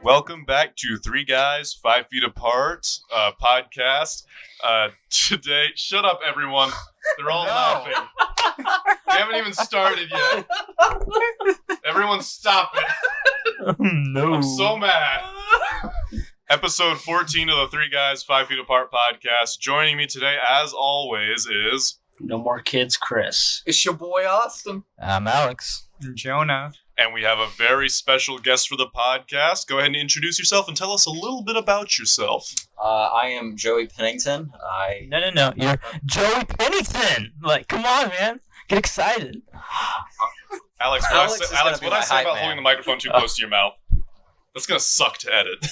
Welcome back to Three Guys, 5 Feet Apart podcast. Today, shut up, everyone. They're all laughing. We haven't even started yet. Everyone stop it. No. I'm so mad. Episode 14 of the Three Guys, 5 Feet Apart podcast. Joining me today, as always, is... No More Kids, Chris. It's your boy Austin. I'm Alex. And Jonah. And we have a very special guest for the podcast. Go ahead and introduce yourself and tell us a little bit about yourself. I am Joey Pennington. No. You're Joey Pennington. Like, come on, man. Get excited. Alex, Alex what I say about holding the microphone too close to your mouth? That's going to suck to edit.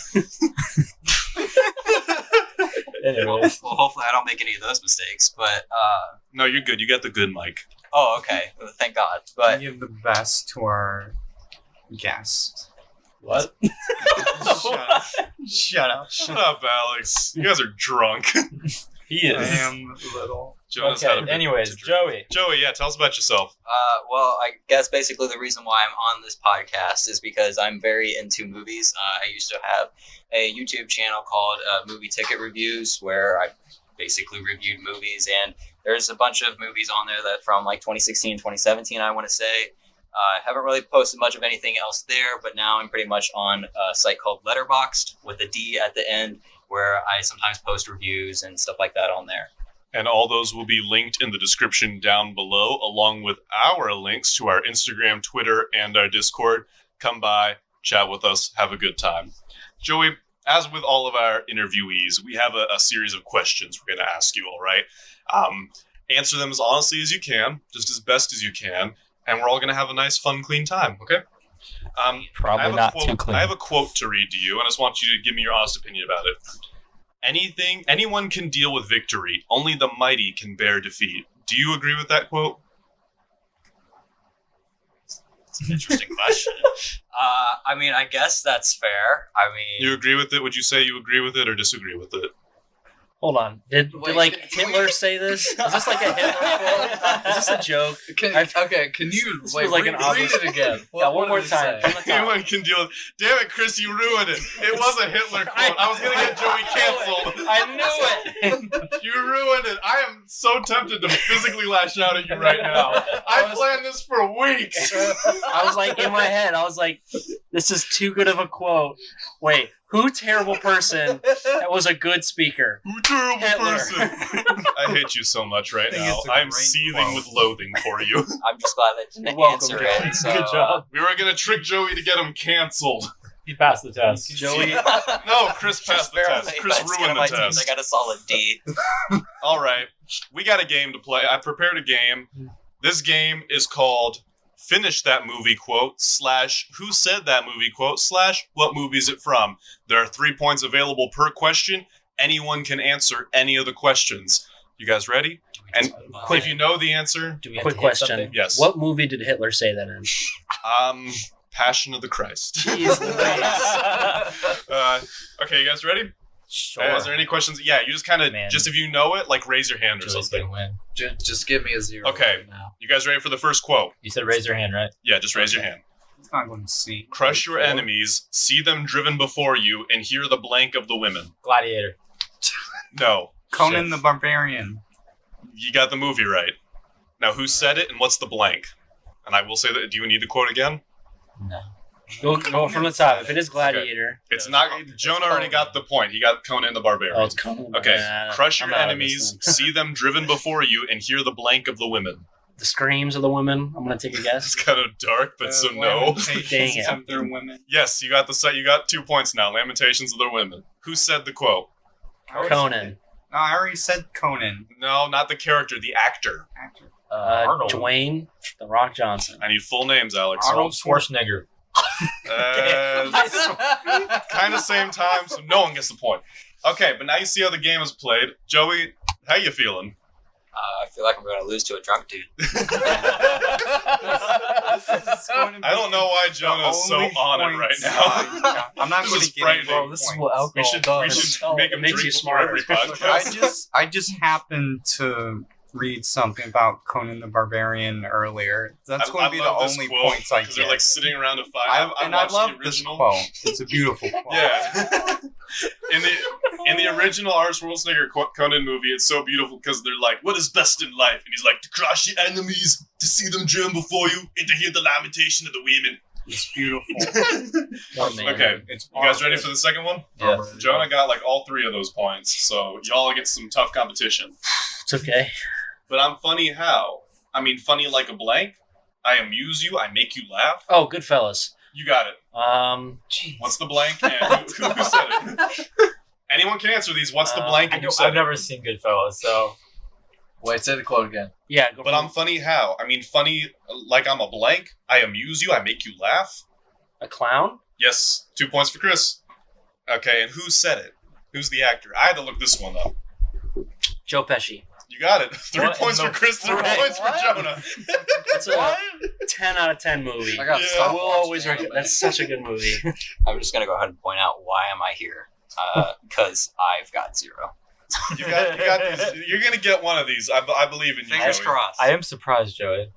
Anyways. Well, hopefully I don't make any of those mistakes, but... No, you're good. You got the good mic. Oh, okay. Well, thank God. But Give the best to our guest. What? Shut up. Shut up, Alex. You guys are drunk. He I is. am little. Jonas had a bit Anyways, to drink. Joey. Joey, yeah, tell us about yourself. well, I guess basically the reason why I'm on this podcast is because I'm very into movies. I used to have a YouTube channel called Movie Ticket Reviews where I basically reviewed movies, and there's a bunch of movies on there that from like 2016, 2017, I want to say. I haven't really posted much of anything else there, but now I'm pretty much on a site called Letterboxd with a D at the end, where I sometimes post reviews and stuff like that on there. And all those will be linked in the description down below, along with our links to our Instagram, Twitter, and our Discord. Come by, chat with us, have a good time. Joey, as with all of our interviewees, we have a series of questions we're going to ask you, all right? Answer them as honestly as you can, just as best as you can, and we're all going to have a nice, fun, clean time, okay? Probably not too clean. I have a quote to read to you, and I just want you to give me your honest opinion about it. Anyone can deal with victory. Only the mighty can bear defeat. Do you agree with that quote? It's an interesting question. I mean, I guess that's fair. I mean... You agree with it? Would you say you agree with it or disagree with it? Hold on. Did Wait, Hitler say this? Is this like a Hitler quote? Is this a joke? Can you This was like an read obvious- it again? Yeah, one What more did it time. say? From the top. Anyone can deal with... Damn it, Chris, you ruined it. It was a Hitler quote. I was going to get Joey canceled. I knew it. You ruined it. I am so tempted to physically lash out at you right now. I planned this for weeks. I was like, in my head, I was like, this is too good of a quote. Wait, who terrible person that was a good speaker? Who terrible Hitler. person. I hate you so much right I think now. it's a I'm great seething quote. with loathing for you. I'm just glad that you didn't Welcome, answer Joey. it. So, Good job. We were going to trick Joey to get him canceled. He passed the test. Joey. No, Chris passed the barely, test. Chris but it's ruined the my team. test. I got a solid D. All right. We got a game to play. I prepared a game. This game is called Finish That Movie Quote / Who Said That Movie Quote / What Movie Is It From? There are 3 points available per question. Anyone can answer any of the questions. You guys ready? And if you know the answer, Do we have Quick to hit question. something? yes. What movie did Hitler say that in? Passion of the Christ. Jeez Okay, you guys ready? Sure. Is there any questions? Yeah, you just kind of, Man. just if you know it, like raise your hand or Joey's something. gonna win. Just give me a 0. Okay. right now. You guys ready for the first quote? You said raise your hand, right? Yeah, just raise your hand. It's not going to see. Crush your enemies, see them driven before you, and hear the blank of the women. Gladiator. No. Conan Shit. the Barbarian. You got the movie right. Now, who said it and what's the blank? And I will say that, do you need the quote again? No. Go from the top. If it is Gladiator. It's not, Jonah already got the point. He got Conan the Barbarian. Oh, it's Conan. Okay, Nah, crush your I'm out of enemies, this then. see them driven before you, and hear the blank of the women. The screams of the women. I'm gonna take a It's guess. kind of dark, but so no. Dang it. Of their women. Yes, you got the set. You got 2 points now. Lamentations of their women. Who said the quote? Conan. No, I already said Conan. No, not the character, the actor. Actor. Arnold. Dwayne The Rock Johnson. I need full names, Alex. Arnold Schwarzenegger. Kind of same time, so no one gets the point. Okay, but now you see how the game is played. Joey, how you feeling? I feel like I'm going to lose to a drunk dude. I don't know why Jonah is so on it right now. I'm not This going is to get frightening. any Bro, this is points. what alcohol We should does. make him Makes drink you before smarter. every podcast. I just happened to read something about Conan the Barbarian earlier. That's going to be the love this only quote, points I because get. they're like sitting around a fire. I love this quote. It's a beautiful quote. Yeah. in the original Arnold Schwarzenegger Conan movie, it's so beautiful because they're like, "What is best in life?" And he's like, "To crush your enemies, to see them drown before you, and to hear the lamentation of the women." It's beautiful. Oh, man. Okay, It's you guys ready for the second one? Yeah. Jonah got like all 3 of those points, so y'all get some tough competition. It's okay. But I'm funny how? I mean, funny like a blank. I amuse you. I make you laugh. Oh, Goodfellas. You got it. What's the blank? And who said it? Anyone can answer these. What's the blank? And who said I've never seen Goodfellas, so Wait, say the quote again. Yeah, go But for I'm it. funny how? I mean, funny like I'm a blank. I amuse you. I make you laugh. A clown? Yes, 2 points for Chris. Okay, and who said it? Who's the actor? I had to look this one up. Joe Pesci. You got it. 3 What points in for the Chris, 3 frick? points for What? Jonah. That's a 10 out of 10 movie. I got Yeah. to stop We'll watching always anime. recommend. That's such a good movie. I'm just gonna go ahead and point out why am I here? Because I've got 0. You got these. You're gonna get one of these. I believe in you. Fingers Joey. crossed. I am surprised, Joey.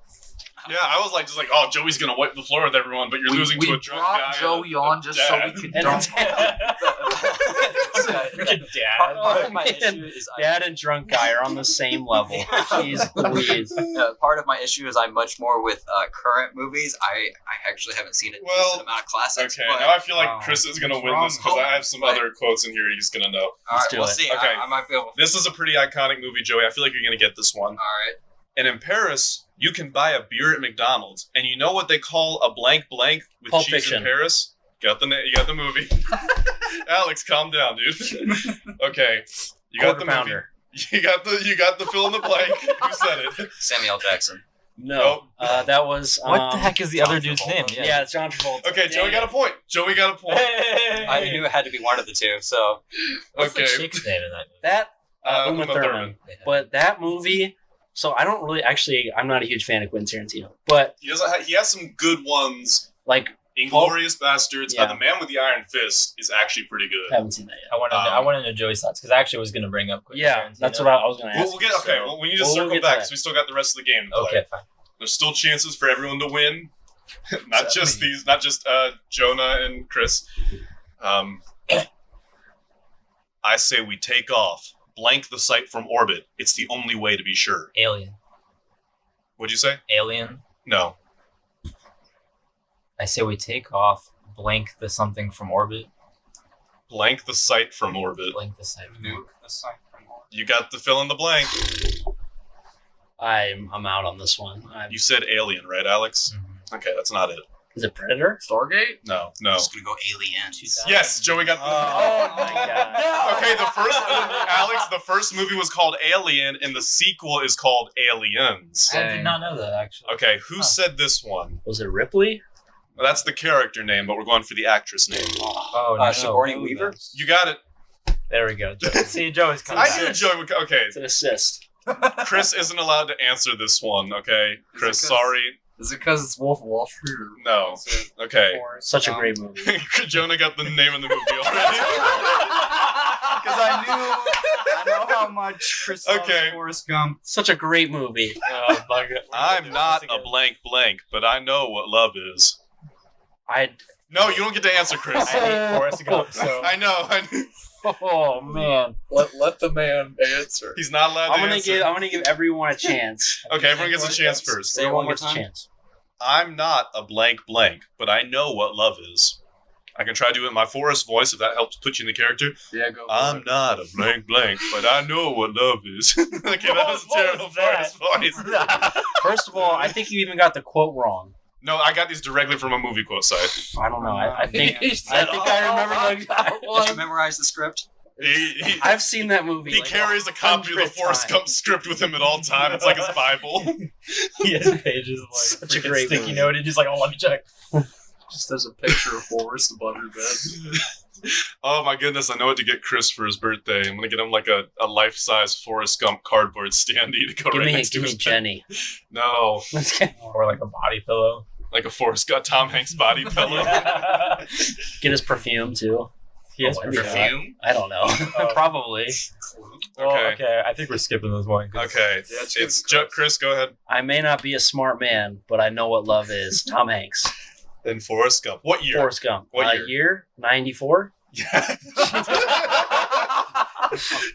Yeah, I was like, oh, Joey's gonna wipe the floor with everyone, but you're losing to We a drunk guy. brought Joey on just so we could And dump Freaking dad. Part of my man. issue is Dad and drunk guy are on the same level. Jeez Louise. part of my issue is I'm much more with current movies. I actually haven't seen a Well, decent amount of classics. Okay, but, now I feel like Oh, Chris is gonna what's win wrong? this because I have some But- other quotes in here he's gonna know. all Let's right, do we'll it. see. Okay. I might be able. This is a pretty iconic movie, Joey. I feel like you're gonna get this one. All right. And in Paris, you can buy a beer at McDonald's, and you know what they call a blank blank with Pulp cheese Fiction. in Paris? You got the movie. Alex, calm down, dude. Okay, you got the Quarter pounder. movie. You got the fill in the blank. Who said it? Samuel Jackson. No. That was. What the heck is the other dude's name? Yeah, it's John Travolta. Okay, Joey got a point. Joey got a point. I knew it had to be one of the two. So What's the Okay. chick's name in that movie? That Uma Uma Thurman. But that movie. So I don't really actually. I'm not a huge fan of Quentin Tarantino, but He has some good ones. like, Inglorious Bastards. Yeah. The Man with the Iron Fist is actually pretty I good. haven't seen that yet. I want to know Joey's thoughts because I actually was going to bring up. Quentin Yeah, Tarantino. that's what I was gonna ask. We'll get okay. So- Well, we need to we'll circle get to back that. because we still got the rest of the game to play. Okay, fine. There's still chances for everyone to win. not just Jonah and Chris. I say we take off. Blank the site from orbit. It's the only way to be sure. Alien. What'd you say? Alien. No. I say we take off. Blank the something from orbit. Blank the site from orbit. Blank the site. Nuke the site from orbit. You got the fill in the blank. I'm out on this one. You said alien, right, Alex? Mhm. Okay, that's not it. Is it Predator? Stargate? No. I'm just gonna go Aliens. Yes, Joey got the. Oh my god. Okay, Alex, the first movie was called Alien, and the sequel is called Aliens. I did not know that actually. Okay, who said this one? Was it Ripley? Well, that's the character name, but we're going for the actress name. Oh no. Sigourney Weaver? You got it. There we go. See, Joey's coming. I knew Joey would. Okay, It's an assist. Chris isn't allowed to answer this one. Okay, Chris, Is it 'cause- sorry. Is it because it's Wolf of Wall Street? Or No. is it Okay. Forrest Such a Gump? great movie. Jonah got the name of the movie already. Because I know how much Chris loves Okay. Forrest Gump. Such a great movie. I'm not a blank blank, but I know what love is. No, you don't get to answer, Chris. I hate Forrest Gump, so I know. Oh man. Let the man answer. He's not allowed to I'm answer. gonna give everyone a chance. Okay, everyone gets a chance first. Say it Everyone one more gets a time. chance. I'm not a blank blank, but I know what love is. I can try to do it in my Forrest voice if that helps put you in the character. Yeah, go. for I'm it. not a blank blank, but I know what love is. Okay, that was a What terrible was that? Forrest voice. First of all, I think you even got the quote wrong. No, I got these directly from a movie quote site. I don't know. I think He said, I remember Did you memorize the script? I've seen that movie. He like carries a copy of the 100 Forrest times. Gump script with him at all times. It's like his Bible. he has pages of like Such a freaking great sticky movie. note. And he's like, oh, let me check. Just there's a picture of Forrest above your bed. Oh my goodness, I know what to get Chris for his birthday. I'm gonna get him like a life-size Forrest Gump cardboard standee to go Give right me, next to give me his bed. Jenny. No, Or like a body pillow. like a Forrest Gump, Tom Hanks body pillow. Get his perfume too. Yes, Oh, maybe not. Perfume? I don't know. Probably. Well, Okay. okay. I think we're skipping this one. 'cause- Okay, Yeah, it's Chris. Go ahead. I may not be a smart man, but I know what love is. Tom Hanks. Then Forrest Gump. What year? Forrest Gump. What year? 94? Yeah.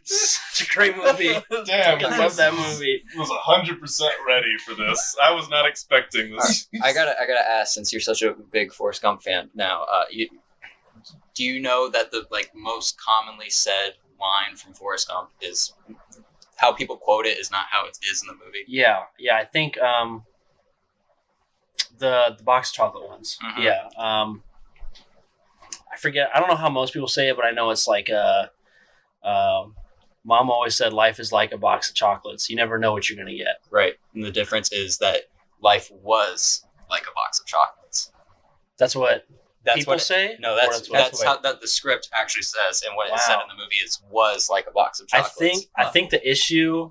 Such a great movie. Damn, I love that movie. was 100% ready for this. I was not expecting this. I gotta ask, since you're such a big Forrest Gump fan now, do you know that the most commonly said line from Forrest Gump is how people quote it is not how it is in the movie? Yeah. I think the box of chocolate ones. Mhm. Yeah. I forget. I don't know how most people say it, but I know it's like Mom always said life is like a box of chocolates. You never know what you're gonna get. Right. And the difference is that life was like a box of chocolates. That's what That's people what say. No, Or that's what- how that the script actually says, and what it said Wow. in the movie is was like a box of I chocolates. think the issue.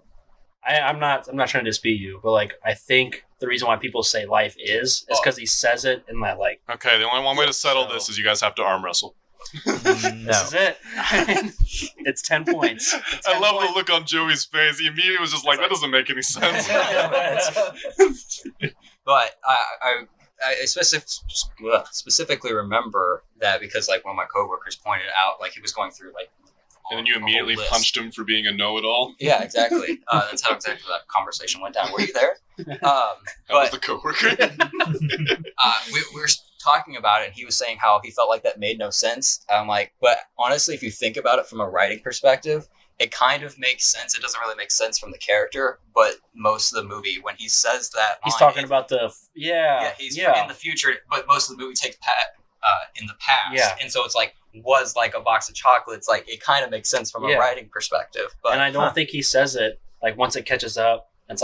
I'm not trying to dispute you, but I think the reason why people say life is because he says it in that Okay, the only one way to settle this is you guys have to arm wrestle. This is it. It's 10 points. It's 10 I love points. the look on Joey's face. He immediately was just like, that doesn't make any sense. But I specifically remember that because one of my coworkers pointed out he was going through And then you a whole immediately list. punched him for being a know-it-all. Yeah, exactly. That's how exactly that conversation went down. Were you there? That was But the coworker. we were talking about it, and he was saying how he felt like that made no sense. I'm like, but honestly, if you think about it from a writing perspective, it kind of makes sense. It doesn't really make sense from the character, but most of the movie, when he says that, He's line, talking about the he's in the future, but most of the movie takes in the past, Yeah. and so it's was like a box of chocolates. It kind of makes sense from a Yeah. writing perspective, but and I don't think he says it once it catches up. It's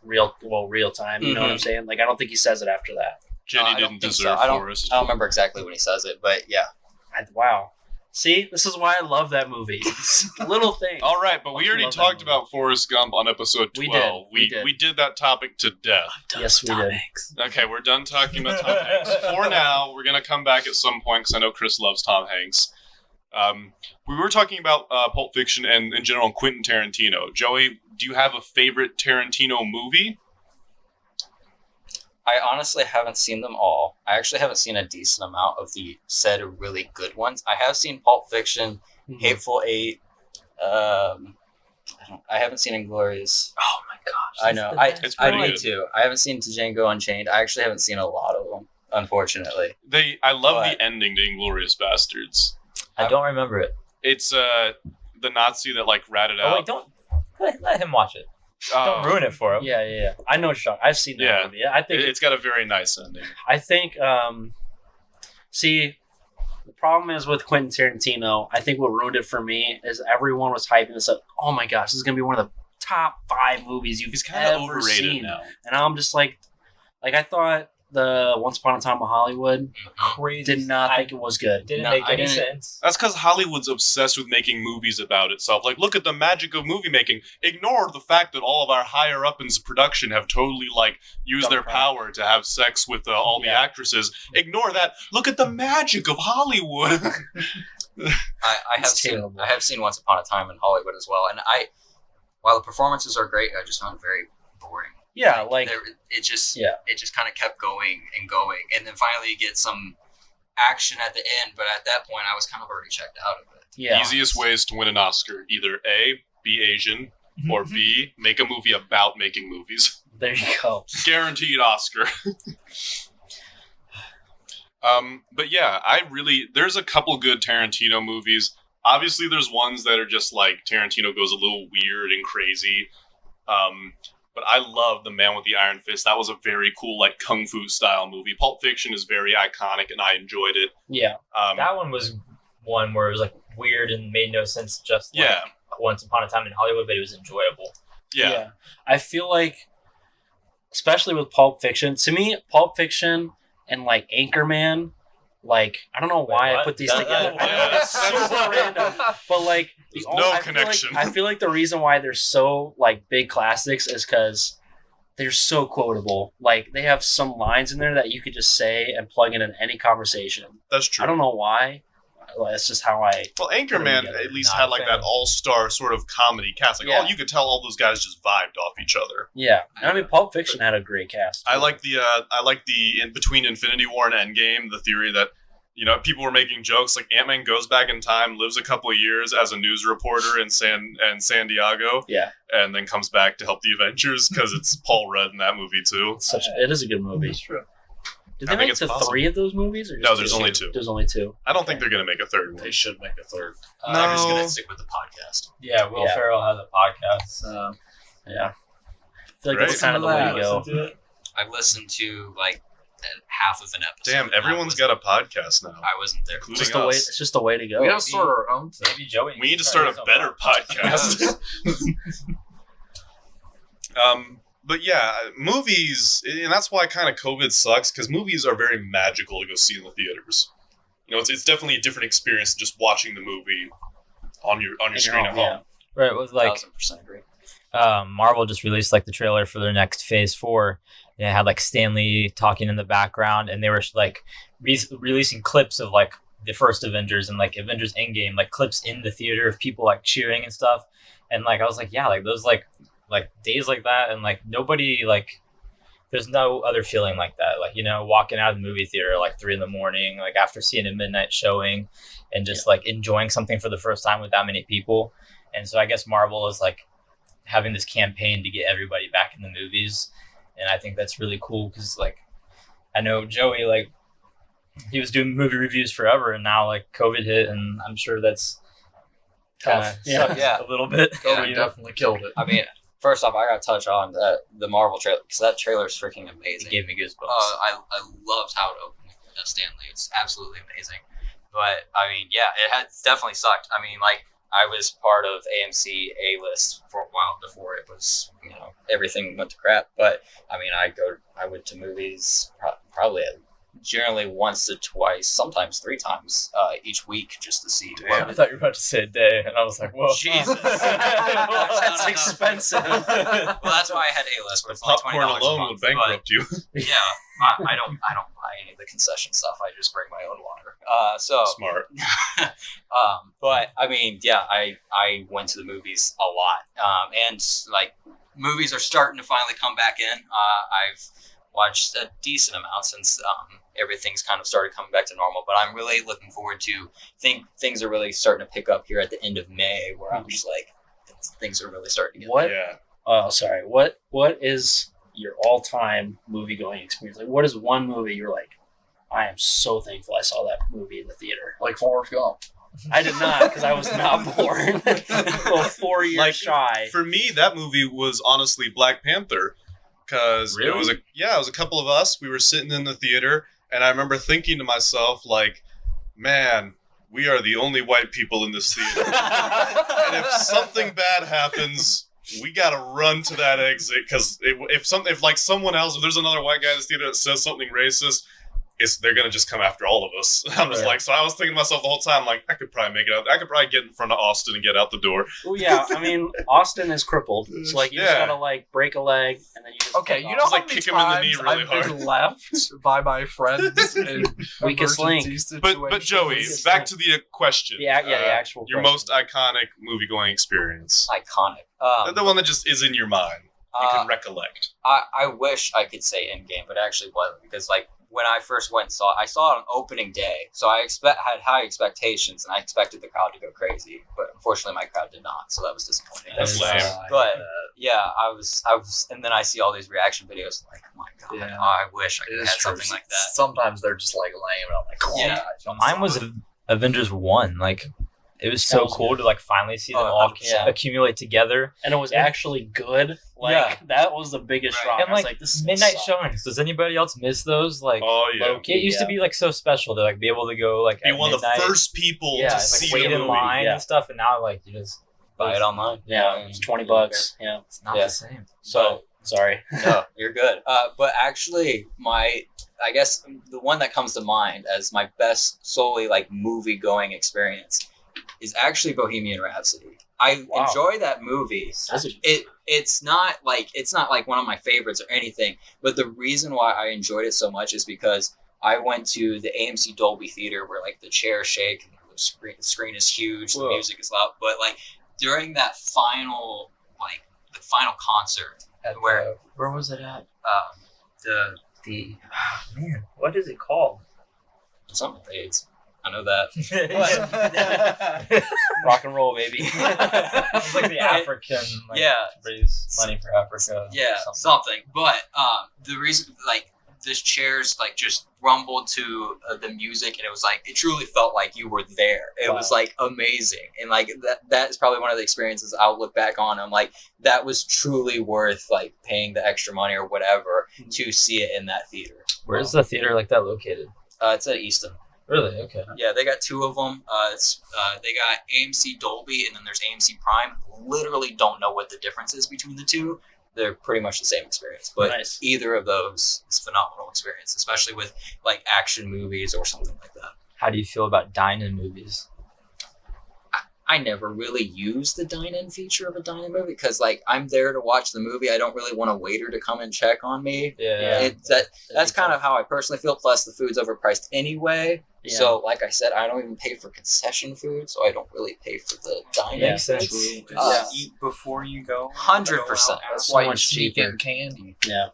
real time. You know what I'm saying? I don't think he says it after that. Jenny I don't didn't think so. deserve I don't Forrest. remember exactly when he says it, but yeah. Wow. See, this is why I love that movie. Little things. All right, but we I already love that talked movie. about Forrest Gump on episode 12. We did. We did that topic to death. Yes, we did. Okay, we're done talking about Tom Hanks. For now, we're going to come back at some point because I know Chris loves Tom Hanks. We were talking about Pulp Fiction and, in general, Quentin Tarantino. Joey, do you have a favorite Tarantino movie? I honestly haven't seen them all. I actually haven't seen a decent amount of the said really good ones. I have seen Pulp Fiction, Mhm. Hateful Eight. I haven't seen Inglourious. Oh my gosh. I know. It's I pretty need good. to. I haven't seen Django Unchained. I actually haven't seen a lot of them, unfortunately. I love But- the ending to Inglourious Bastards. I don't remember it. It's the Nazi that ratted Oh out. wait, don't let him watch it. Don't ruin it for him. Yeah. I know what you're talking. I've seen that Yeah. movie. I think. It's got a very nice ending. I think. See, the problem is with Quentin Tarantino. I think what ruined it for me is everyone was hyping this up. Oh my gosh, this is gonna be one of the top 5 movies you've He's kind of ever overrated seen. now. And I'm just like I thought the Once Upon a Time in Hollywood Crazy. did not think it was good. Didn't No, make I any didn't- sense. That's because Hollywood's obsessed with making movies about itself. Look at the magic of movie making. Ignore the fact that all of our higher up in production have totally used Dumb their crap. power to have sex with all the Yeah. actresses. Ignore that. Look at the magic of Hollywood. I It's terrible. have seen Once Upon a Time in Hollywood as well, and while the performances are great, I just found it very boring. Yeah, It just Yeah. kind of kept going, and then finally you get some action at the end. But at that point, I was kind of already checked out of it. yeah. Easiest ways to win an Oscar: either A, be Asian, or B, make a movie about making movies. There you go. Guaranteed Oscar. But yeah, there's a couple good Tarantino movies. Obviously, there's ones that are just Tarantino goes a little weird and crazy. But I love The Man with the Iron Fist. That was a very cool, kung fu style movie. Pulp Fiction is very iconic, and I enjoyed it. Yeah. That one was one where it was weird and made no sense. Just Yeah. Once Upon a Time in Hollywood, but it was enjoyable. Yeah. I feel especially with Pulp Fiction, to me, Pulp Fiction and Anchorman, I don't know why I what? put these That- together. yeah, It's super random. But There's no I connection. I feel the reason why they're so big classics is because they're so quotable. They have some lines in there that you could just say and plug in any conversation. That's true. I don't know why. That's just how I. Well, Anchorman together. at least Not had a like fan. that all-star sort of comedy cast. Like, Yeah. you could tell all those guys just vibed off each other. Yeah, and I mean, Pulp Fiction had a great cast. I too. like the in between Infinity War and Endgame, the theory that people were making jokes like Ant-Man goes back in time, lives a couple of years as a news reporter in San Diego, Yeah, and then comes back to help the Avengers because it's Paul Rudd in that movie too. it is a good movie. That's true. Did I they think make it's the possible. 3 of those movies? Or just No, there's only 2. There's only 2. I don't think they're gonna make a third one. They should make a third. I'm just No. gonna stick with the podcast. Yeah, Will Yeah. Ferrell has a podcast. Yeah, I feel like Right. that's kind of the way to go. Listen to it. I've listened to like half of an episode. Damn, everyone's got a podcast now. I wasn't there. Including Just the way. us. It's just the way to go. We gotta start our own thing. Maybe Joey. We need to start a better podcast. But yeah, movies, and that's why kind of COVID sucks, because movies are very magical to go see in the theaters. It's definitely a different experience than just watching the movie on your screen at home. Yeah. Right, it was like 1000% agree. Marvel just released like the trailer for their next Phase 4. And it had like Stanley talking in the background, and they were like releasing clips of like the first Avengers and like Avengers Endgame, like clips in the theater of people like cheering and stuff. And like I was like, yeah, like those like days like that, and like nobody like there's no other feeling like that. Like, walking out of the movie theater like 3 a.m, like after seeing a midnight showing, and just like enjoying something for the first time with that many people. And so I guess Marvel is like having this campaign to get everybody back in the movies, and I think that's really cool because like I know Joey, like he was doing movie reviews forever, and now like COVID hit, and I'm sure that's kind of Tough. Yeah. Yeah. a little bit. COVID definitely killed it. I mean, first off, I gotta touch on the Marvel trailer because that trailer is freaking amazing. It gave me goosebumps. I loved how it opened with Stanley. It's absolutely amazing. But I mean, yeah, it had definitely sucked. I mean, like I was part of AMC A-list for a while before it was, everything went to crap. But I mean, I went to movies probably generally once to twice, sometimes 3 times each week just to see. I thought you were about to say a day, and I was like, whoa. Jesus. That's expensive. Well, that's why I had A-list, but The it's like popcorn $20 a alone month, would bankrupt you. but, yeah, I don't buy any of the concession stuff. I just bring my own water. Smart. But I mean, yeah, I went to the movies a lot, and like movies are starting to finally come back in. I've watched a decent amount since everything's kind of started coming back to normal. But I'm really looking forward to things are really starting to pick up here at the end of May, where I'm just like things are really starting to get. What? Yeah. Oh, sorry. What is your all-time movie-going experience? Like, what is one movie you're like, I am so thankful I saw that movie in the theater. Like Forrest Gump. I did not, because I was not born. Well, 4 years Like, shy. For me, that movie was honestly Black Panther, because it was a couple of us. We were sitting in the theater, and I remember thinking to myself, like, man, we are the only white people in this theater, and if something bad happens, we gotta run to that exit, because if someone else, if there's another white guy in this theater that says something racist, they're gonna just come after all of us. I'm just like, so I was thinking to myself the whole time, like, I could probably make it out. I could probably get in front of Austin and get out the door. Oh yeah, I mean, Austin is crippled, so like you just Yeah. gotta like break a leg and then you just Okay, take you off. know Just, how like, many kick him in the knee times really I've hard. been left by my friends in Weakest link. emergency But Joey, situations? back to the question. the actual your question. most iconic movie-going experience. Iconic. The one that just is in your mind. You can recollect. I wish I could say Endgame, but it actually wasn't, because like when I first went and saw it, I saw it on opening day, so I had high expectations and I expected the crowd to go crazy, but unfortunately my crowd did not, so that was disappointing. That's lame. But yeah, I was, and then I see all these reaction videos, like, oh my god, Yeah. I wish I It could is have true. something like that. Sometimes they're just like lame, and I'm like, oh, Yeah. Mine was Avengers 1. Like, it was so That was cool to like finally see them Oh, all 100%. accumulate together. and it was actually good. Like Yeah. that was the biggest Right. shock. And I was like, like, this is midnight suck. showings. Does anybody else miss those? Like, Oh, yeah. Low-key, it used to yeah. be like so special to like be able to go like Be at one of the midnight, first people Yeah, to like, see wait the in movie. line yeah. and stuff, and now like you just Buy it online. Yeah, it was $20. Yeah. it's not Yeah. the same. So sorry. No, you're good. But actually, I guess the one that comes to mind as my best solely like movie going experience is actually Bohemian Rhapsody. I Wow. enjoy that movie. That's a- It's not like one of my favorites or anything, but the reason why I enjoyed it so much is because I went to the AMC Dolby Theater where like the chairs shake and screen is huge, Whoa. the music is loud, but like during that final the final concert where Where was it at? the Man, what is it called? something with AIDS. I know that. Rock and roll, baby. It's like the African, like, Yeah. raise money for Africa. Yeah, something. But the reason, like, this chairs like just rumbled to the music, and it was like it truly felt like you were there. It was like amazing, and like that is probably one of the experiences I'll look back on. I'm like, that was truly worth like paying the extra money or whatever to see it in that theater. Where's the theater like that located? It's at Easton. Really? Okay. Yeah, they got two of them. They got AMC Dolby, and then there's AMC Prime. Literally don't know what the difference is between the two. They're pretty much the same experience, but Nice. either of those is phenomenal experience, especially with like action movies or something like that. How do you feel about dine-in movies? I never really use the dine-in feature of a dine-in movie because like I'm there to watch the movie. I don't really want a waiter to come and check on me. Yeah. That's kind of how I personally feel. Plus, the food's overpriced anyway. Yeah. So, like I said, I don't even pay for concession food, so I don't really pay for the dine-in. Makes sense. Eat before you go. 100%. That's So why you much sneak cheaper. in candy. Yeah.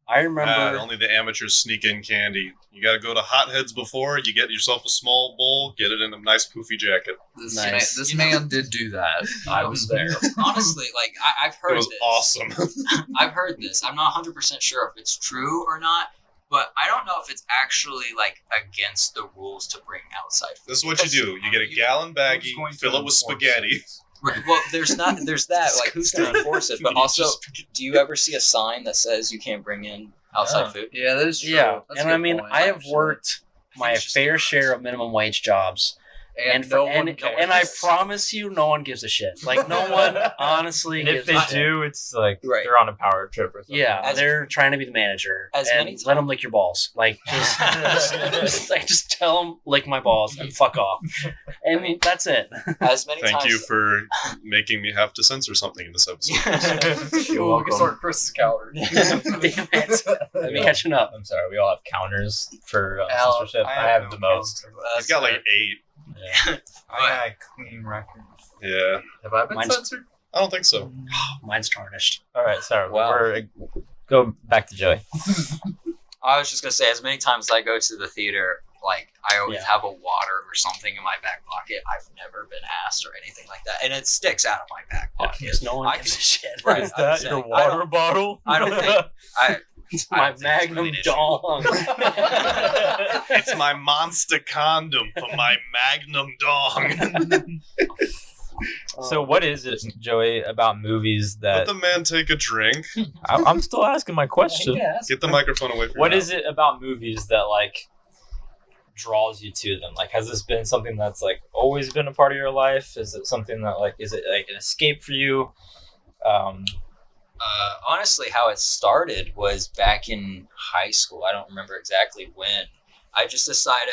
I remember. Only the amateurs sneak in candy. You got to go to Hotheads before. You get yourself a small bowl, get it in a nice poofy jacket. This Nice. man did do that. I was there. Honestly, like I've heard It was this. awesome. I've heard this. I'm not 100% sure if it's true or not, but I don't know if it's actually like against the rules to bring outside food. This is what you do. You get a gallon baggie, Who's going to fill it with enforce spaghetti. Right, well, there's that. Like, who's going to enforce it? But also, do you ever see a sign that says you can't bring in outside Yeah. food? Yeah, that is true. Yeah, That's a and I good mean, point, I have actually. worked my fair share of minimum wage jobs, and no and, one cares. and I promise you, no one gives a shit. Like no one honestly And if gives a they shit. do, it's like Right. they're on a power trip or something. Yeah, As- they're trying to be the manager, as and many let them lick your balls. Like just tell them lick my balls and fuck off, and that's it. As many Thank times. you for making me have to censor something in this episode. You're We welcome. can start Chris's calorie. Damn it! I'm catching up. I'm sorry, we all have counters for Al, censorship. I have have no the most. He's got like 8. Yeah. I got a clean record. Yeah. Have I been Mine's- censored? I don't think so. Mine's tarnished. All right, sorry. Wow. Go back to Joey. I was just gonna say, as many times as I go to the theater, like I always Yeah. have a water or something in my back pocket. I've never been asked or anything like that, and it sticks out of my back pocket. Because no one I gives a can- shit. Right. Is I'm that saying, your I water bottle? I don't think I. It's I my don't think it's really Magnum an issue. dong. It's my monster condom for my magnum dong. So what is it, Joey, about movies Let that the man take a drink. I'm still asking my question? Get the microphone away from What your is it about movies that like draws you to them? Like, has this been something that's like always been a part of your life? Is it something that like is it like an escape for you? Honestly, how it started was back in high school. I don't remember exactly when. I just decided,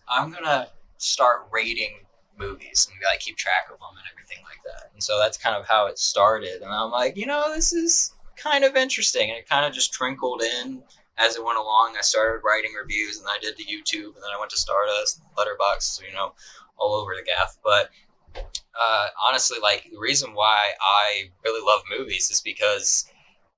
I'm gonna start rating movies and like keep track of them and everything like that. And so that's kind of how it started. And I'm like, this is kind of interesting. And it kind of just trickled in as it went along. I started writing reviews, and I did the YouTube, and then I went to Stardust, Letterboxd, all over the gaff. But honestly, like the reason why I really love movies is because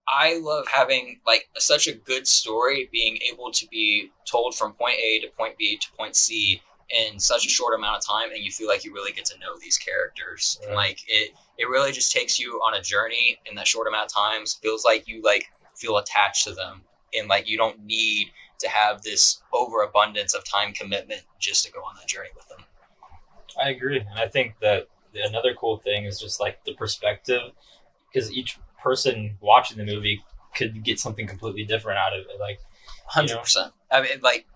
I love having like such a good story being able to be told from point A to point B to point C in such a short amount of time, and you feel like you really get to know these characters. Right. And like it really just takes you on a journey in that short amount of time. Feels like you like feel attached to them, and like you don't need to have this overabundance of time commitment just to go on that journey with them. I agree, and I think that another cool thing is just like the perspective, because each person watching the movie could get something completely different out of it. Like 100%. I mean, like,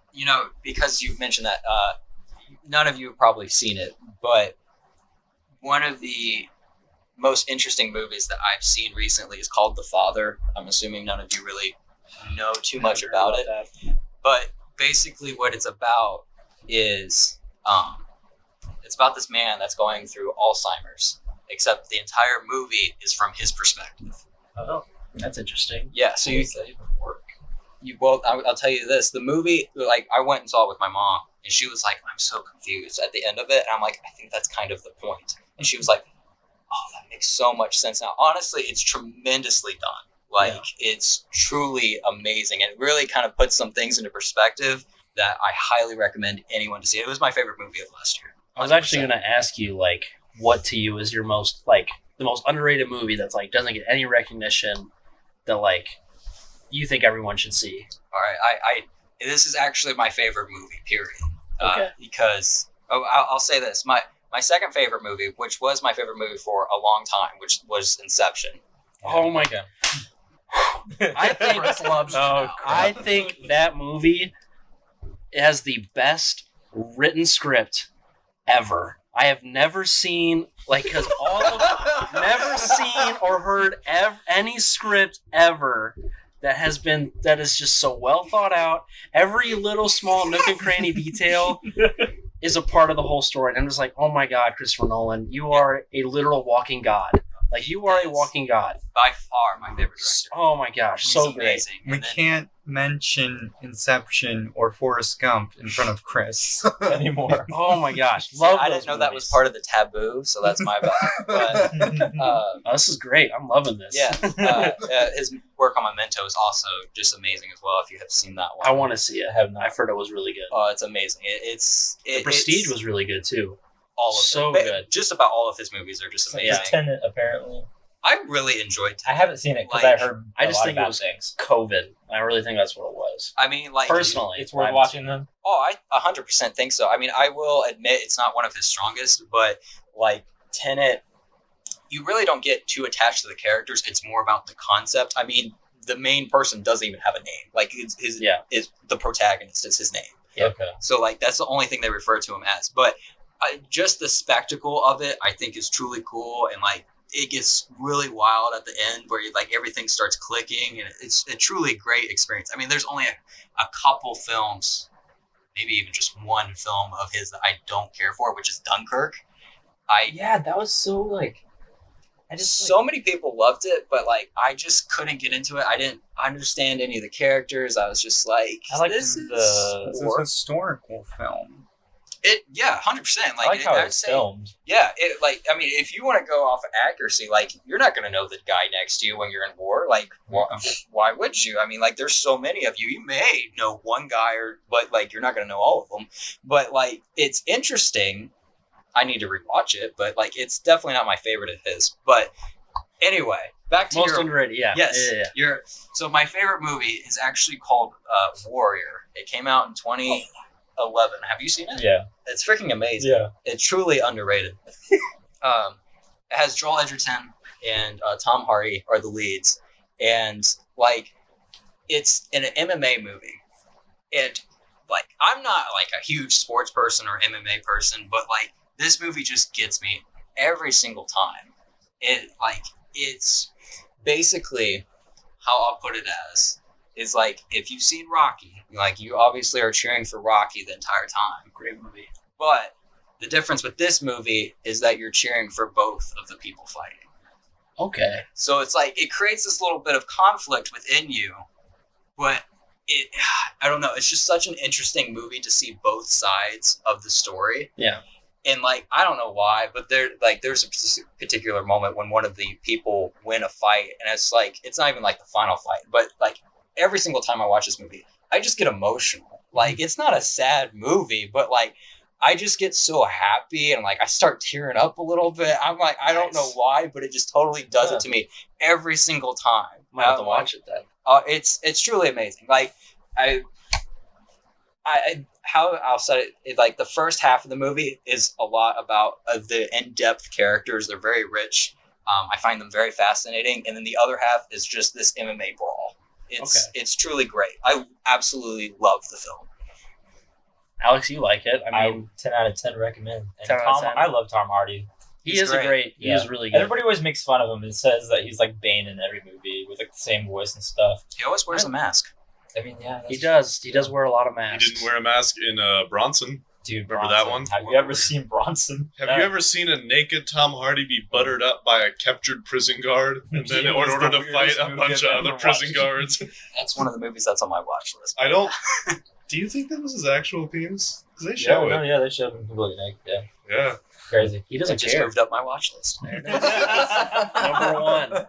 because you mentioned that, none of you have probably seen it, but one of the most interesting movies that I've seen recently is called The Father. I'm assuming none of you really know too much about it. But basically what it's about is it's about this man that's going through Alzheimer's, except the entire movie is from his perspective. Oh, that's interesting. Yeah, so I'll tell you this. The movie, like, I went and saw it with my mom, And she was like, I'm so confused at the end of it. And I'm like, I think that's kind of the point. And she was like, oh, that makes so much sense now. Honestly, it's tremendously done. Like, it's truly amazing. And it really kind of puts some things into perspective that I highly recommend anyone to see. It was my favorite movie of last year. 100%. I was actually going to ask you, like, what to you is your most, like, the most underrated movie that's, like, doesn't get any recognition that, like, you think everyone should see. All right. This is actually my favorite movie, period. Okay. Because, I'll say this. My second favorite movie, which was my favorite movie for a long time, which was Inception. Oh, my God. I think that movie has the best written script ever. I have never seen, like, because never seen or heard any script ever that is just so well thought out. Every little small nook and cranny detail is a part of the whole story. And I'm just like, oh my God, Christopher Nolan, you are a literal walking god. Like, you are a walking god. By far my favorite director. Oh my gosh, so great. We can't mention Inception or Forrest Gump in front of Chris anymore. Oh my gosh, I didn't know that was part of the taboo, so that's my bad. But this is great. I'm loving this. Yeah, his work on Memento is also just amazing as well. If you have seen that one, I want to see it. I have not. I've heard it was really good. Oh, it's amazing. The Prestige was really good too. All of so them. good. Just about all of his movies are just amazing. Tenet, apparently. I really enjoyed Tenet. I haven't seen it because I heard. I just think it was COVID. I really think that's what it was. I mean, like, personally, it's worth watching them. Oh, I 100% think so. I mean, I will admit it's not one of his strongest, but like Tenet, you really don't get too attached to the characters. It's more about the concept. I mean, the main person doesn't even have a name. Like, is the protagonist. It's his name. Yeah. Okay. So like that's the only thing they refer to him as. But just the spectacle of it, I think, is truly cool, and like it gets really wild at the end where like everything starts clicking, and it's a truly great experience. I mean, there's only a couple films, maybe even just one film of his that I don't care for, which is Dunkirk. That was so like. So many people loved it, but like I just couldn't get into it. I didn't understand any of the characters. I was just like, this is a historical film. 100%. Like, I like how it's filmed. Yeah, I mean, if you want to go off of accuracy, like, you're not going to know the guy next to you when you're in war. Like, why would you? I mean, like, there's so many of you. You may know one guy, but like, you're not going to know all of them. But like, it's interesting. I need to rewatch it, but like, it's definitely not my favorite of his. But anyway, back to most underrated. Yeah. Yes. Yeah. So my favorite movie is actually called Warrior. It came out in 2011. Have you seen it? Yeah. It's freaking amazing. Yeah. It's truly underrated. It has Joel Edgerton and Tom Hardy are the leads, and like, it's an MMA movie. And like, I'm not like a huge sports person or MMA person, but like, this movie just gets me every single time. It's basically, how I'll put it as, is like, if you've seen Rocky, like, you obviously are cheering for Rocky the entire time. Great movie. But the difference with this ie is that you're cheering for both of the people fighting. Okay. So it's like, it creates this little bit of conflict within you, but I don't know, it's just such an interesting movie to see both sides of the story. Yeah. And like, I don't know why, but there's a particular moment when one of the people win a fight, and it's like, it's not even like the final fight, but like every single time I watch this movie, I just get emotional. Like, it's not a sad movie, but like, I just get so happy, and like, I start tearing up a little bit. I'm like, I don't know why, but it just totally does it to me every single time. Might have to watch it then. It's truly amazing. Like, how I'll say it, like, the first half of the movie is a lot about the in-depth characters. They're very rich. I find them very fascinating. And then the other half is just this MMA brawl. It's truly great. I absolutely love the film. Alex, you like it? I mean, 10 out of 10 recommend. And 10 out of 10. I love Tom Hardy. He is really good. Everybody always makes fun of him and says that he's like Bane in every movie with like the same voice and stuff. He always wears a mask. I mean, yeah, he does. He does wear a lot of masks. He didn't wear a mask in Bronson. Dude, remember that one? Have you ever seen Bronson? Have you ever seen a naked Tom Hardy be buttered up by a captured prison guard, and then in order to fight a bunch of other prison guards? That's one of the movies that's on my watch list. I don't. Do you think that was his actual penis? They show it. Yeah, they showed him completely naked. Yeah, Yeah. crazy. He I doesn't just care. moved up my watch list. Number one.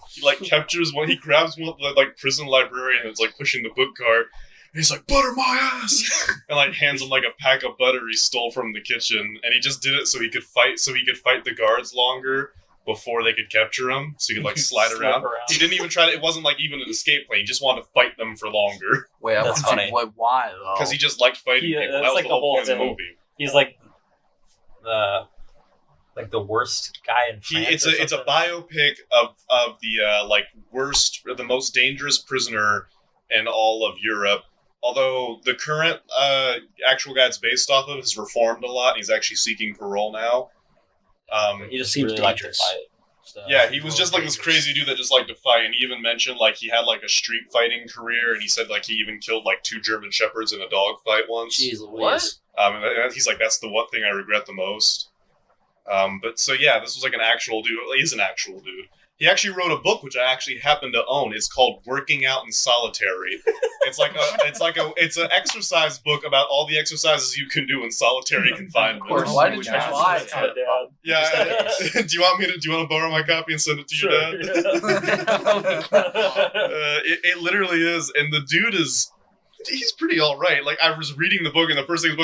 He like captures one. He grabs one of the like prison librarian that's like pushing the book cart. And he's like, butter my ass, and like hands him like a pack of butter he stole from the kitchen. And he just did it so he could fight the guards longer before they could capture him. So he could like slide around. He didn't even try to. It wasn't like even an escape plan. He just wanted to fight them for longer Wait, That's funny. Why though? because he just liked fighting Yeah, people. that's That was like the the whole whole point of the thing. movie. He's like the worst guy in France. It's a biopic of the like worst, or the most dangerous prisoner in all of Europe. Although the current actual guy it's based off of has reformed a lot, and he's actually seeking parole now. He just Seems really liked to dangerous. fight. So. Yeah, he was just like this crazy dude that just liked to fight, and he even mentioned like he had like a street fighting career, and he said like he even killed like 2 German shepherds in a dog fight once. Jeez Louise. And he's like, that's the one thing I regret the most. But so yeah, this was like an actual dude. Well, he's an actual dude. He actually wrote a book which I actually happen to own. It's called Working Out in Solitary. It's an exercise book about all the exercises you can do in solitary confinement. Of course, why did you lie? Yeah. Do you want to borrow my copy and send it to your dad? It literally is, and the dude he's pretty all right. Like I was reading the book, and the first thing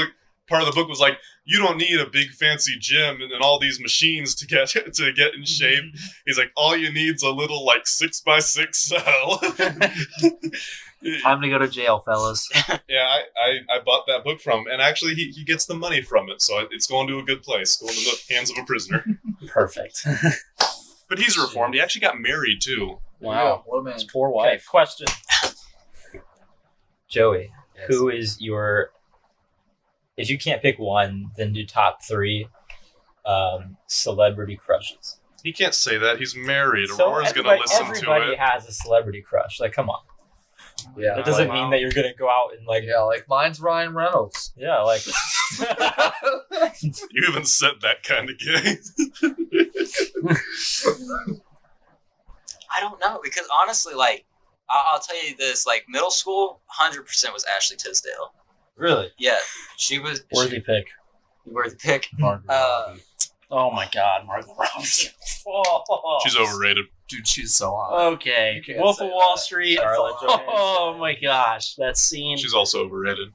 part of the book was like, you don't need a big fancy gym and all these machines to get in shape. He's like, all you need's a little like 6x6 cell. Time to go to jail, fellas. Yeah, I bought that book from him, and actually he gets the money from it, so it's going to a good place, going to the hands of a prisoner. Perfect. But he's reformed. He actually got married too. Wow. What a man. His poor Okay, wife. question. Joey, Yes. who is your? If you can't pick one, then do top 3 celebrity crushes. He can't say that. He's married. So Aurora's going to listen to everybody it. has a celebrity crush. Like, come on. Yeah. That doesn't like, mean that you're gonna go out and like, Yeah, like mine's Ryan Reynolds. yeah, like. You even said that kind of gay. I don't know, because honestly, like, I'll tell you this, like, middle school, 100% was Ashley Tisdale. Really? Yeah, she was Worthy pick. worth the pick. Oh my God, Margot Robbie. She's overrated. Dude, she's so hot. Okay, You can't Wolf say of Wall that. Street. Scarlett Johansson. Oh my gosh, that scene. She's also overrated.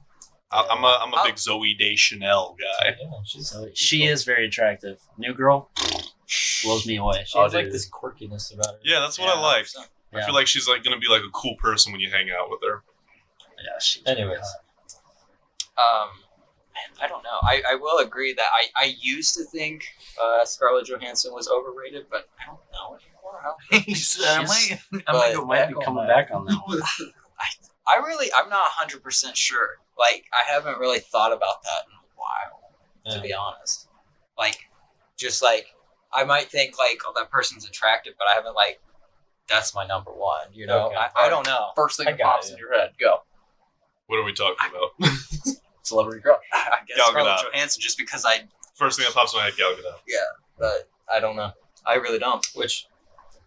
I'm a big Zoe Deschanel guy. Yeah, she's She is very attractive. New girl blows me away. She has Oh, like dude. this quirkiness about her. Yeah, that's what I like. I Yeah. feel like she's like gonna be like a cool person when you hang out with her. Yeah, she's Anyways, Man, I don't know. I will agree that I used to think Scarlett Johansson was overrated, but I don't know anymore. might be coming back on that one. I'm not 100% sure. Like, I haven't really thought about that in a while, to be honest. Like, just like, I might think like, oh, that person's attractive, but I haven't like, that's my number one, you know? Okay. I don't know. First thing I that got pops it. in your head, go. What are we talking about? Celebrity crush. I guess Gal Scarlett Gadot. Johansson, just because First thing that pops in my head, Gal Gadot. but I don't know. I really don't. which,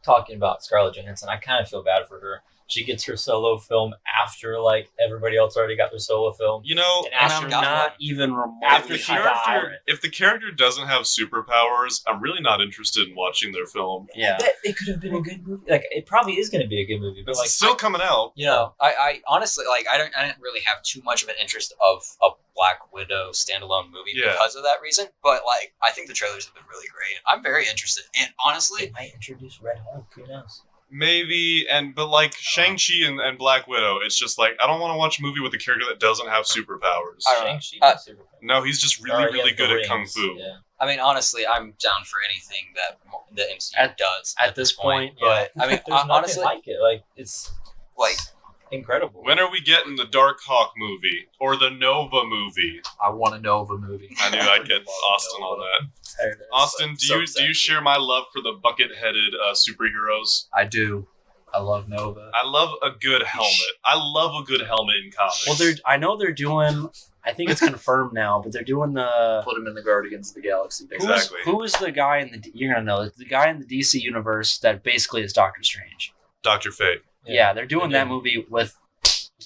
talking about Scarlett Johansson, I kind of feel bad for her. She gets her solo film after like everybody else already got their solo film. You know, And And after I'm got not one. even After remotely she hyped died. for it. if the character doesn't have superpowers, I'm really not interested in watching their film. Yeah. It could have been a good movie. Like, it probably is going to be a good movie, but It's like, still coming out. yeah. I honestly like I didn't really have too much of an interest of a Black Widow standalone movie Yeah. because of that reason. But like I think the trailers have been really great. I'm very interested. And honestly, They might introduce Red Hulk. Who knows? Maybe, but like Shang-Chi and Black Widow, it's just like, I don't want to watch a movie with a character that doesn't have superpowers. I don't know. Shang-Chi Uh, is super cool. No, he's just really, Or he really has good the at Kung rings, Fu. Yeah. I mean honestly, I'm down for anything that the MCU does At this point, But I mean There's nothing honestly, like it. Like, it's like incredible. When are we getting the Dark Hawk movie? Or the Nova movie? I want a Nova movie. I knew I'd get Austin on that. Austin, do you share my love for the bucket-headed superheroes? I do. I love Nova. I love a good helmet. I love a good helmet in comics. Well, I know they're doing. I think it's confirmed now, but they're doing the. Put him in the Guardians of the Galaxy. Exactly. Who is the guy in the? You're gonna know the guy in the DC universe that basically is Doctor Strange. Dr. Fate. Yeah, they're doing They that do. movie with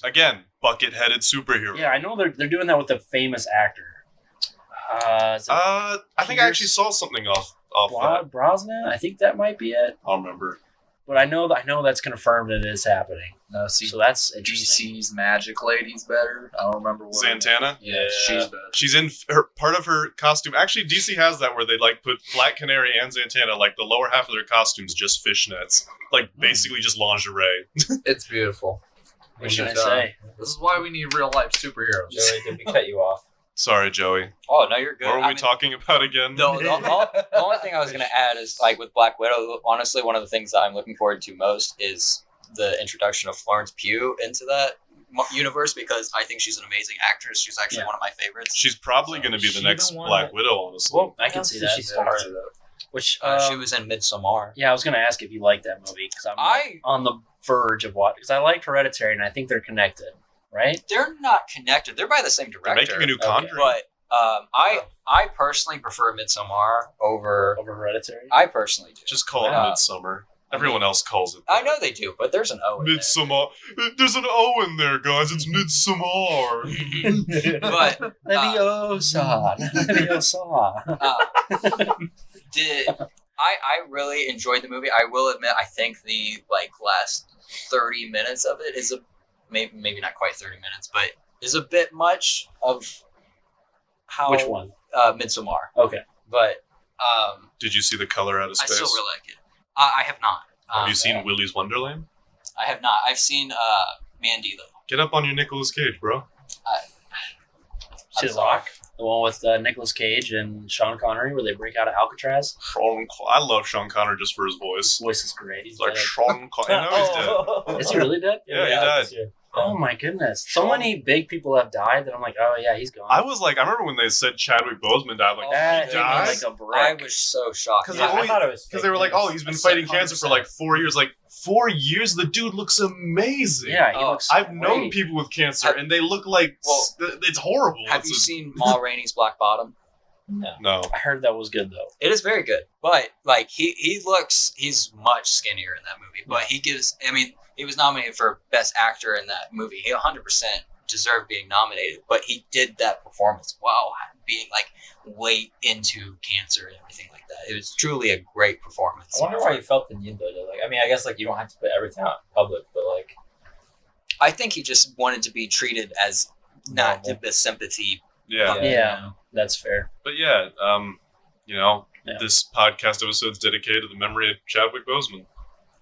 Again, bucket-headed superhero. Yeah, I know they're doing that with a famous actor. Is it I think I actually saw something off that. Brosnan? I think that might be it. I'll remember. But I know that's confirmed and it is happening. No, see, So that's interesting. DC's Magic Lady's better. I don't remember what. Santana? Yeah, she's better. She's in part of her costume. Actually, DC has that where they like put Black Canary and Santana, like the lower half of their costumes, just fishnets. Like basically just lingerie. It's beautiful. What should I say? This is why we need real life superheroes. Joey, did we cut you off? Sorry, Joey. Oh no, you're good. What were we talking about again? The only thing I was going to add is, like, with Black Widow, honestly, one of the things that I'm looking forward to most is the introduction of Florence Pugh into that universe, because I think she's an amazing actress. She's actually one of my favorites. She's probably going to be the She next the one Black that- Widow, honestly. Well, I can see that. She's starring. Which She was in Midsommar. yeah, I was gonna ask if you like that movie because I'm like, on the verge of what because I liked Hereditary and I think they're connected, right? They're not connected. They're by the same They're director. making a new Conjuring. But I personally prefer Midsommar over. Over Hereditary. I personally do. Just call it Yeah. Midsummer. Everyone else calls it that. I know they do, but there's an O in there. Midsommar. There's an O in there, guys. It's Midsommar. But Leviosa. I really enjoyed the movie. I will admit, I think the last 30 minutes of it is maybe not quite 30 minutes, but is a bit much of how. Which one? Midsommar. Okay. But Did you see The Color Out of I Space? still really like it. I have not. Have you seen Willy's Wonderland? I have not. I've seen Mandy though. Get up on your Nicolas Cage, bro. See The Rock, the one with Nicolas Cage and Sean Connery, where they break out of Alcatraz. I love Sean Connery just for his voice. His voice is great. He's like Sean Connery. I know he's dead. Is he really dead? Yeah, he died. Oh my goodness! So many big people have died that I'm like, oh yeah, he's gone. I remember when they said Chadwick Boseman died. Like, that he hit me died? like a brick. I was so shocked. Because I thought it was they were like, oh, he's been fighting cancer for like 4 years. Like 4 years, the dude looks amazing. Yeah, he looks. I've known great. people with cancer, and they look like it's horrible. Have you seen Ma Rainey's Black Bottom? No. I heard that was good though. It is very good, but like he's much skinnier in that movie. But he was nominated for Best Actor in that movie. He 100% deserved being nominated, but he did that performance while being like way into cancer and everything like that. It was truly a great performance. I wonder why you felt the need though. I guess you don't have to put everything out in public, but I think he just wanted to be treated as not Normal. the sympathy. Yeah. Yeah, that's fair. But yeah, this podcast episode is dedicated to the memory of Chadwick Boseman.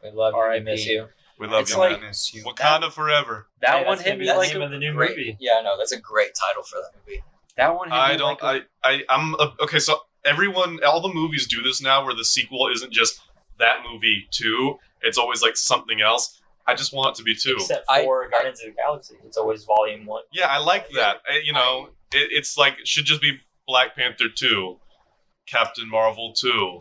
we love you. We R.I.P. miss you. We love It's you, like- man. Miss you. Wakanda forever. That Hey, one that's hit gonna me be the like name of the new Great, movie. yeah, no, that's a great title for that movie. that one. Hit I me don't. Like Okay. So all the movies do this now, where the sequel isn't just that movie two. It's always like something else. I just want it to be two. Except I- for Guardians of the Galaxy, it's always Volume 1. Yeah, I like that. It's like it should just be Black Panther 2, Captain Marvel 2,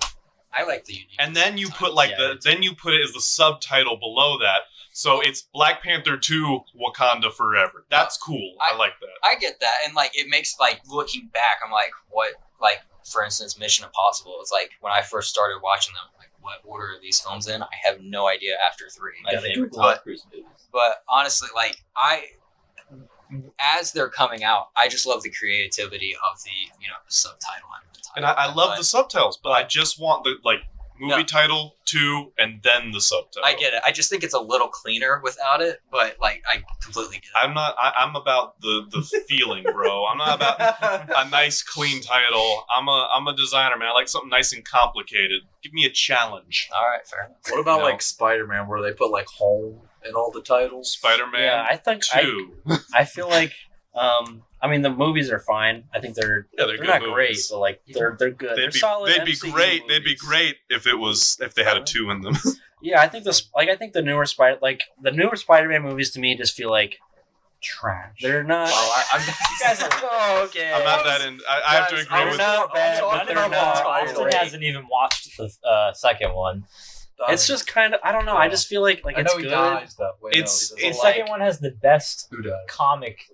I like the unique. and then you put then you put it as the subtitle below that. So it's Black Panther 2, Wakanda Forever. That's cool. I like that. I get that, and it makes looking back, I'm like, what? For instance, Mission Impossible. It's like when I first started watching them, I'm like, what order are these films in? I have no idea after 3. My favorite Tom But- Cruise movies. But honestly, as they're coming out, I just love the creativity of the subtitle and the title. And I love the subtitles, but I just want the movie No. title 2 and then the subtitle. I get it. I just think it's a little cleaner without it, but I completely get it. I'm not. I'm about the feeling, bro. I'm not about a nice, clean title. I'm a designer, man. I like something nice and complicated. Give me a challenge. All right, fair enough. What about No. Spider-Man, where they put home in all the titles? Spider-Man yeah, I think 2. I feel like the movies are fine. I think they're they're good not movies. great, but they're good. They're solid. They'd be MCU great. They'd be movies. great if they had a 2 in them. Yeah, I think the newer Spider-Man movies to me just feel like Trash. they're not. Oh, I'm You guys are Oh, okay. I'm not that in. I have to Guys, agree I'm with. not bad, I'm but talking they're about not. title. Austin hasn't even watched the second one. It's just kind of. I don't know. I just feel like I it's know he good. dies though. Wait, It's- no, The he doesn't. second one has the best Who dies? comic,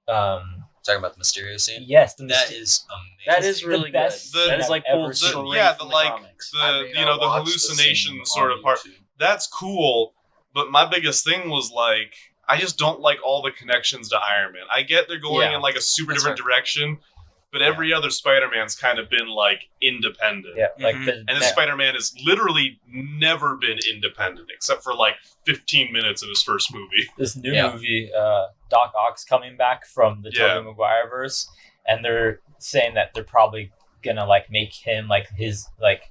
Talking about the Mysterio scene. yes, the That myst- is amazing. That is the really best good. That is like I've pulled ever straight seen. from the comics. I mean, I the watched hallucination scene sort on of part. YouTube. That's cool, but my biggest thing was I just don't like all the connections to Iron Man. I get they're going Yeah. in like a super That's different direction, but every other Spider-Man's kind of been like independent. Yeah, like Mhm. And this Spider-Man has literally never been independent, except for like 15 minutes of his first movie. this new Yeah. movie, Doc Ock's coming back from the Yeah. Tobey Maguire verse, and they're saying that they're probably gonna like make him like his like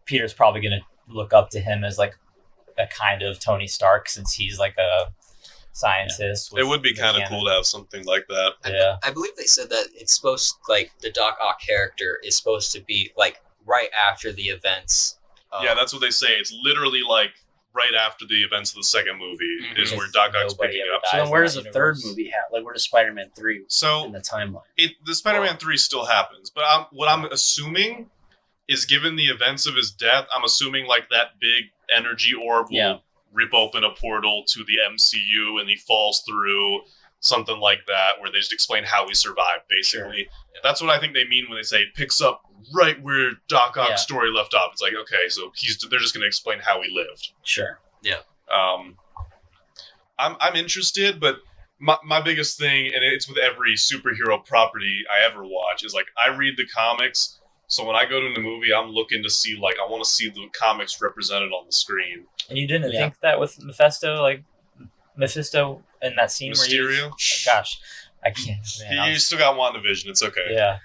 Peter's probably gonna look up to him as like a kind of Tony Stark since he's like a scientist. It would be kind of mechanic. cool to have something like that. Yeah. I believe they said that it's supposed like the Doc Ock character is supposed to be like right after the events. Yeah, that's what they say. It's literally like right after the events of the second movie is Mhm. where Doc Ock's Nobody picking ever up. dies. So then in where's that the third universe. movie at? Like, where does Spider-Man 3 in So the timeline? the Spider-Man 3 still happens, but what I'm assuming is, given the events of his death, I'm assuming like that big energy orb will Yeah. rip open a portal to the MCU and he falls through, something like that, where they just explain how he survived, basically. That's what I think they mean when they say it picks up right where Doc Ock's Yeah. story left off. It's like, okay, so they're just going to explain how he lived. Sure. I'm interested, but my biggest thing, and it's with every superhero property I ever watch, is like I read the comics. So when I go to the movie, I'm looking to see like I want to see the comics represented on the screen. And you didn't Yeah. think that with Mephisto in that scene where Mysterio? gosh, I can't. Man, You still got WandaVision. It's okay. yeah.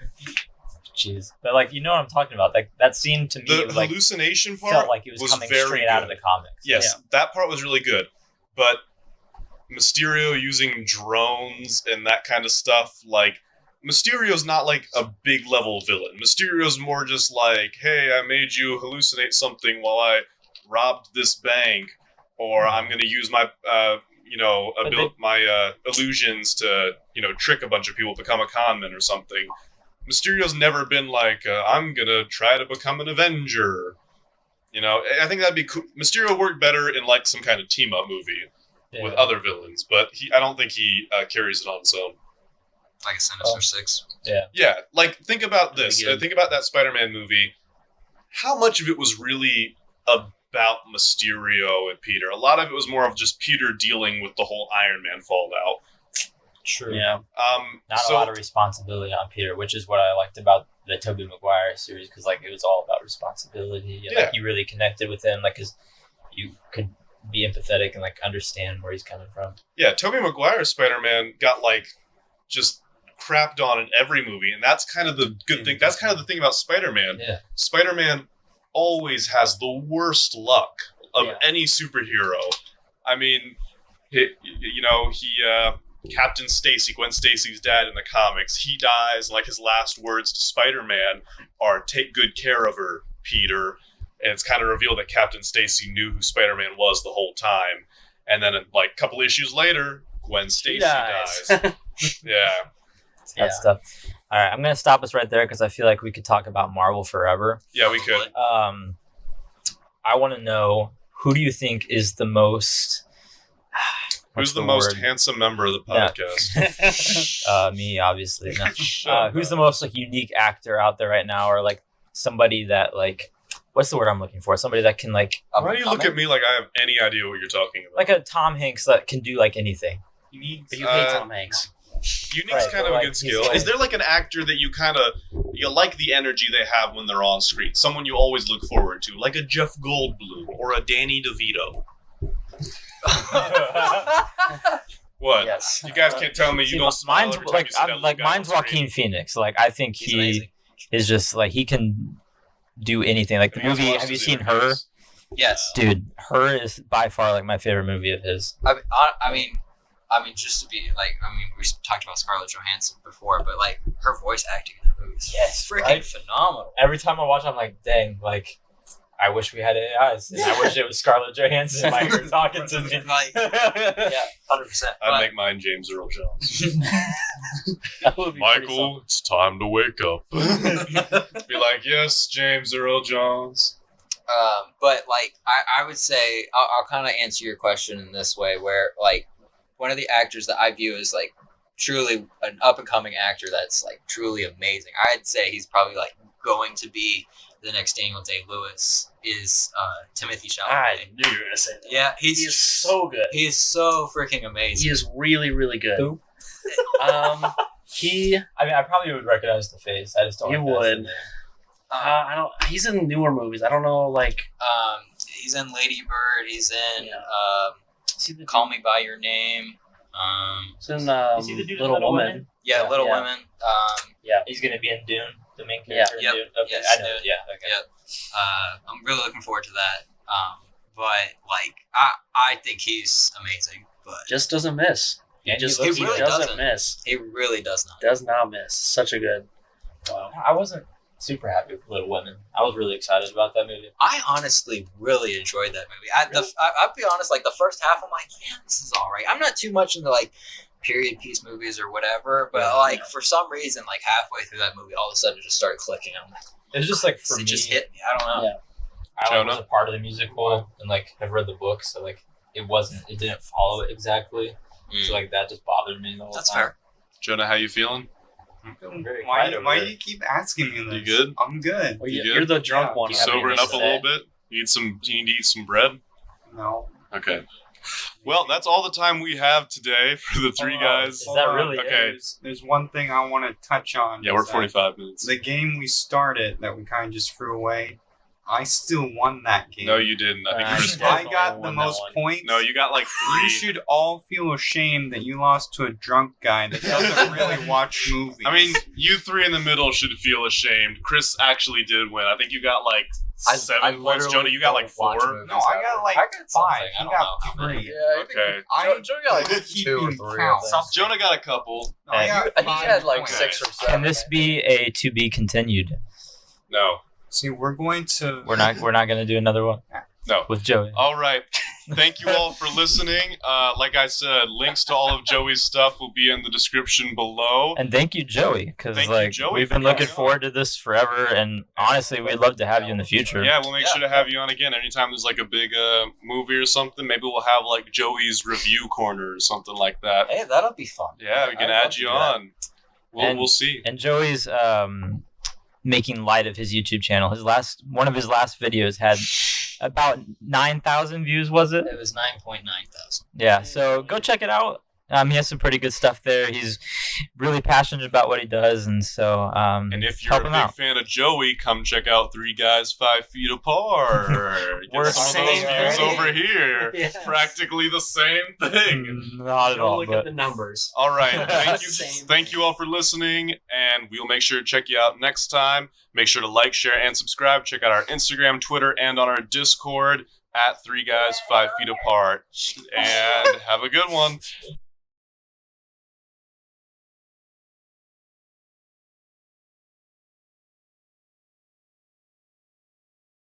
Jeez, but like you know what I'm talking about. Like that scene to me, The like hallucination part felt like it was, was coming very straight out of good. the comics. Yes, that part was really good. But Mysterio using drones and that kind of stuff, like Mysterio's not like a big level villain. Mysterio's more just like, hey, I made you hallucinate something while I robbed this bank, or I'm going to use my illusions to trick a bunch of people, become a conman or something. Mysterio's never been like, I'm going to try to become an Avenger. I think that'd be cool. Mysterio worked better in like some kind of team up movie with other villains, but I don't think he carries it on his own. Like a Sinister Six. Yeah, like think about this. Really good. Think about that Spider-Man movie. How much of it was really about Mysterio and Peter? A lot of it was more of just Peter dealing with the whole Iron Man fallout. True. Yeah. Not a lot of responsibility on Peter, which is what I liked about the Tobey Maguire series, because like it was all about responsibility. And, like you really connected with him, like because you could be empathetic and like understand where he's coming from. Yeah, Tobey Maguire's Spider-Man got like just crapped on in every movie, and that's kind of the good thing. That's kind of the thing about Spider-Man. Yeah. Spider-Man always has the worst luck of any superhero. I mean, Captain Stacy, Gwen Stacy's dad in the comics, he dies, and like his last words to Spider-Man are, "Take good care of her, Peter." And it's kind of revealed that Captain Stacy knew who Spider-Man was the whole time. And then like a couple issues later, Gwen Stacy dies. Yeah. That stuff. All right, I'm gonna stop us right there because I feel like we could talk about Marvel forever. Yeah, we could. I want to know, who do you think is the most? Who's the most handsome member of the podcast? Me, obviously. No. Shut Who's the up. most like unique actor out there right now, or like somebody that like, what's the word I'm looking for? Somebody that can like, Why do you look at me like I have any idea what you're talking about? like a Tom Hanks that can do like anything. But you hate Tom Hanks. Unique's Right, kind but, of like, a good he's skill. like- Is there like an actor that you like the energy they have when they're on screen? Someone you always look forward to, like a Jeff Goldblum or a Danny DeVito. What? Yes. You guys can't tell me you See, don't smile mine's every time like you see that little guy mine's on screen. Joaquin Phoenix. Like I think He's he amazing. is just like he can do anything. Like the Have you movie, watched have you his seen Her? interviews? Yes. Dude, Her is by far like my favorite movie of his. I mean, just to be like, we talked about Scarlett Johansson before, but like her voice acting in that movie is freaking right? phenomenal. Every time I watch, I'm like, dang, like I wish we had AIs, and I wish it was Scarlett Johansson like her talking to me. Like, yeah, 100%. I'd make mine James Earl Jones. That would be pretty Michael, it's time to wake up. Be like, yes, James Earl Jones. But like, I would say I'll kind of answer your question in this way, where like one of the actors that I view as like truly an up and coming actor that's like truly amazing. I'd say he's probably like going to be the next Daniel Day-Lewis is Timothy I Chalamet. knew you were gonna say that. Yeah, He is so good. he is so freaking amazing. He is really, really good. Who? He I mean, I probably would recognize the face. I just don't. You recognize the would. name. I don't. He's in newer movies. I don't know. Like, He's in Lady Bird. He's in Yeah. is he the Call Me by Your Name. He's in Is he the dude in Little Little Woman. Women? Yeah, Yeah, Little yeah. Women. He's gonna be in Dune, the main Yeah. character Yep. in Dune. Okay, Yes, I know. Dune. Yeah, okay. Yep. I'm really looking forward to that. But like, I think he's amazing. But Just doesn't miss. He And he just looks he really doesn't doesn't. miss. he really does not. Does not miss. Such a good. Wow. I wasn't super happy with Little Women. I was really excited about that movie. I honestly really enjoyed that movie. I'll be honest, like the first half, I'm like, yeah, this is all right. I'm not too much into like period piece movies or whatever, but like for some reason, like halfway through that movie, all of a sudden it just started clicking. I'm like, It was just like for me, it just hit me. I don't know. Yeah. I like, Jonah? was a part of the musical and like have read the book, so like it didn't follow it exactly. So like that just bothered me the whole That's time. fair. Jonah, how you feeling? I'm feeling very Why quiet do over you keep asking me this? You good? I'm good. Well, You good? you're the drunk Yeah. one. You I haven't sobering even up a said. little bit? You need to eat some bread? No. Okay. Well, that's all the time we have today for the three Hold on. guys. Is that really it? Okay. There's one thing I want to touch on. Yeah, we're is that 45 minutes. The game we started that we kind of just threw away, I still won that game. No, you didn't. I think I you just just I definitely got the won that most one. points. No, you got like You 3. should all feel ashamed that you lost to a drunk guy that doesn't really watch movies. I mean, you 3 in the middle should feel ashamed. Chris actually did win. I think you got like 7 points. Jonah, you got like 4. no, I got like I got 5. something. I You don't got know how many. 3. Okay. Joe got like keeping 2 or 3. count. Jonah got a couple. No, I got He 5 had like points. 6 or 7. Can this be a to be continued? No. See, we're going to. We're not gonna do another one No. with Joey. All right. Thank you all for listening. Like I said, links to all of Joey's stuff will be in the description below. And thank you, Joey, because Thank you, like Joey, we've for been looking coming on. forward to this forever, and honestly, we'd love to have you in the future. Yeah, we'll make sure to have you on again. Anytime there's like a big movie or something, maybe we'll have like Joey's review corner or something like that. Hey, that'll be fun. Yeah, we can I'd love add to you do that. on. We'll see. And Joey's making light of his YouTube channel. One of his last videos had about 9,000 views, was it? It was 9.9 thousand. Yeah, so go check it out. He has some pretty good stuff there. He's really passionate about what he does, and so And if you're help a him big out. fan of Joey, come check out 3 Guys 5 Feet Apart. Get We're some of those same views thing. over here. Yes. Practically the same thing. Not at Don't all. look But at the numbers. All right. Thank you. Same Thank you all for listening, and we'll make sure to check you out next time. Make sure to like, share, and subscribe. Check out our Instagram, Twitter, and on our Discord at 3 Guys 5 Feet Apart. And have a good one.